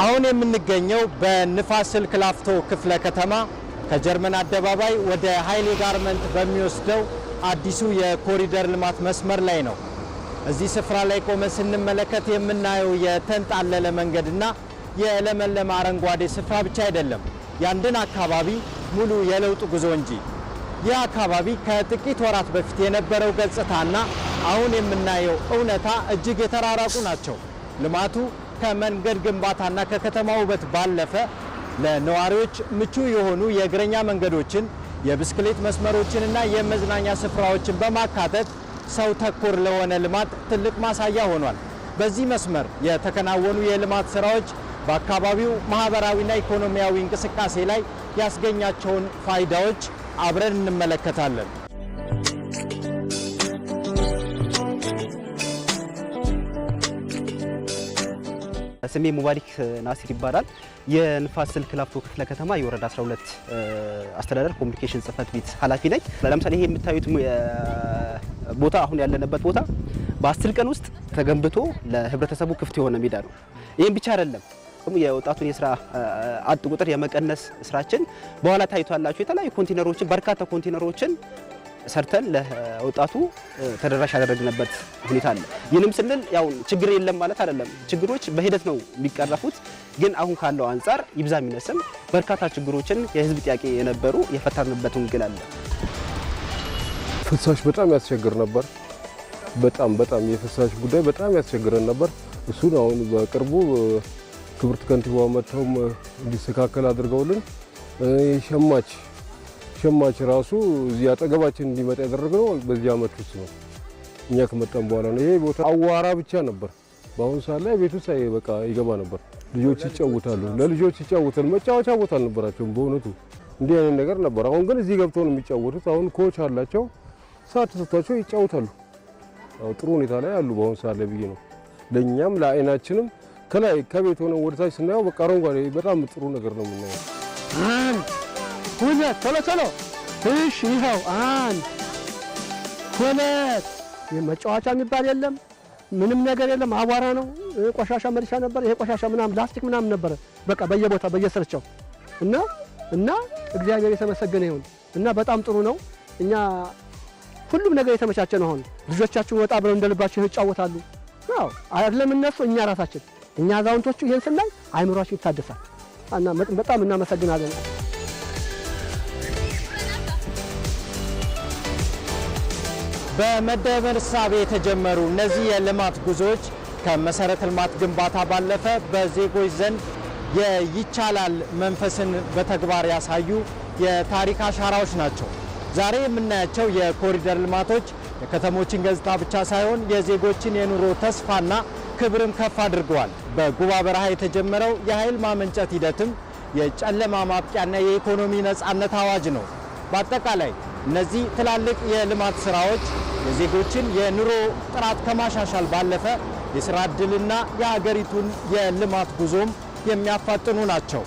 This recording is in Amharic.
አሁን የምንገኘው በንፋስ ስልክ ላፍቶ ክፍለ ከተማ ከጀርመን አደባባይ ወደ ኃይሌ ጋርመንት በሚወስደው አዲሱ የኮሪደር ልማት መስመር ላይ ነው። እዚህ ስፍራ ላይ ቆመን ስንመለከት የምናየው የተንጣለለ መንገድና የለመለመ አረንጓዴ ስፍራ ብቻ አይደለም፣ ያንድን አካባቢ ሙሉ የለውጥ ጉዞ እንጂ። ይህ አካባቢ ከጥቂት ወራት በፊት የነበረው ገጽታና አሁን የምናየው እውነታ እጅግ የተራራቁ ናቸው። ልማቱ ከመንገድ ግንባታና ከከተማ ውበት ባለፈ ለነዋሪዎች ምቹ የሆኑ የእግረኛ መንገዶችን፣ የብስክሌት መስመሮችንና የመዝናኛ ስፍራዎችን በማካተት ሰው ተኮር ለሆነ ልማት ትልቅ ማሳያ ሆኗል። በዚህ መስመር የተከናወኑ የልማት ስራዎች በአካባቢው ማህበራዊና ኢኮኖሚያዊ እንቅስቃሴ ላይ ያስገኛቸውን ፋይዳዎች አብረን እንመለከታለን። ስሜ ሙባሪክ ናሲር ይባላል። የንፋስ ስልክ ላፍቶ ክፍለ ከተማ የወረዳ 12 አስተዳደር ኮሙኒኬሽን ጽህፈት ቤት ኃላፊ ነኝ። ለምሳሌ ይሄ የምታዩት ቦታ አሁን ያለንበት ቦታ በ10 ቀን ውስጥ ተገንብቶ ለህብረተሰቡ ክፍት የሆነ ሜዳ ነው። ይሄን ብቻ አይደለም፣ የወጣቱን የስራ አጥ ቁጥር የመቀነስ ስራችን በኋላ ታይቷላችሁ። የተለያዩ ኮንቴነሮችን በርካታ ኮንቴነሮችን ሰርተን ለወጣቱ ተደራሽ ያደረግንበት ሁኔታ አለ። ይህንም ስንል ያው ችግር የለም ማለት አይደለም። ችግሮች በሂደት ነው የሚቀረፉት። ግን አሁን ካለው አንፃር ይብዛ የሚነስም በርካታ ችግሮችን የህዝብ ጥያቄ የነበሩ የፈታንበት ወንጌል አለ። ፍሳሽ በጣም ያስቸግር ነበር። በጣም የፍሳሽ ጉዳይ በጣም ያስቸግረን ነበር። እሱን አሁን በቅርቡ ክብርት ከንቲባው መጥተው እንዲስተካከል አድርገውልን ሸማች ራሱ እዚህ አጠገባችን እንዲመጣ ያደረግነው በዚህ አመት ውስጥ ነው። እኛ ከመጣን በኋላ ነው። ይሄ ቦታ አዋራ ብቻ ነበር። በአሁኑ ሰዓት ላይ ቤት ውስጥ በቃ ይገባ ነበር። ልጆች ይጫወታሉ፣ ለልጆች ይጫወታሉ። መጫወቻ ቦታ አልነበራቸውም በእውነቱ እንዲህ አይነት ነገር ነበር። አሁን ግን እዚህ ገብተው ነው የሚጫወቱት። አሁን ኮች አላቸው፣ ሰዓት ተሰጥቷቸው ይጫወታሉ። ጥሩ ሁኔታ ላይ አሉ በአሁኑ ሰዓት ላይ ብዬ ነው። ለእኛም ለአይናችንም ከላይ ከቤት ሆነን ወደታች ስናየው በቃ አረንጓዴ በጣም ጥሩ ነገር ነው የምናየው። ሁለት ቶሎ እሺ፣ ይኸው አንድ ሁለት። መጫወቻ የሚባል የለም፣ ምንም ነገር የለም። አቧራ ነው። ቆሻሻ መልሻ ነበር። ይሄ ቆሻሻ ምናምን ፕላስቲክ ምናምን ነበር በቃ በየቦታ በየሰርቻው እና እግዚአብሔር የተመሰገነ ይሁን እና በጣም ጥሩ ነው። እኛ ሁሉም ነገር የተመቻቸ ነው። አሁን ልጆቻችን ወጣ ብለው እንደልባቸው ይጫወታሉ። አዎ አይደለም እነሱ፣ እኛ ራሳችን እኛ አዛውንቶቹ ይሄን ስናይ አይምሮአችን ይታደሳል እና በጣም እናመሰግናለን። በመደመር እሳቤ የተጀመሩ እነዚህ የልማት ጉዞዎች ከመሰረተ ልማት ግንባታ ባለፈ በዜጎች ዘንድ የይቻላል መንፈስን በተግባር ያሳዩ የታሪክ አሻራዎች ናቸው። ዛሬ የምናያቸው የኮሪደር ልማቶች የከተሞችን ገጽታ ብቻ ሳይሆን የዜጎችን የኑሮ ተስፋና ክብርም ከፍ አድርገዋል። በጉባ በረሃ የተጀመረው የኃይል ማመንጨት ሂደትም የጨለማ ማብቂያና የኢኮኖሚ ነጻነት አዋጅ ነው። በአጠቃላይ እነዚህ ትላልቅ የልማት ስራዎች የዜጎችን የኑሮ ጥራት ከማሻሻል ባለፈ የስራ ዕድልና የሀገሪቱን የልማት ጉዞም የሚያፋጥኑ ናቸው።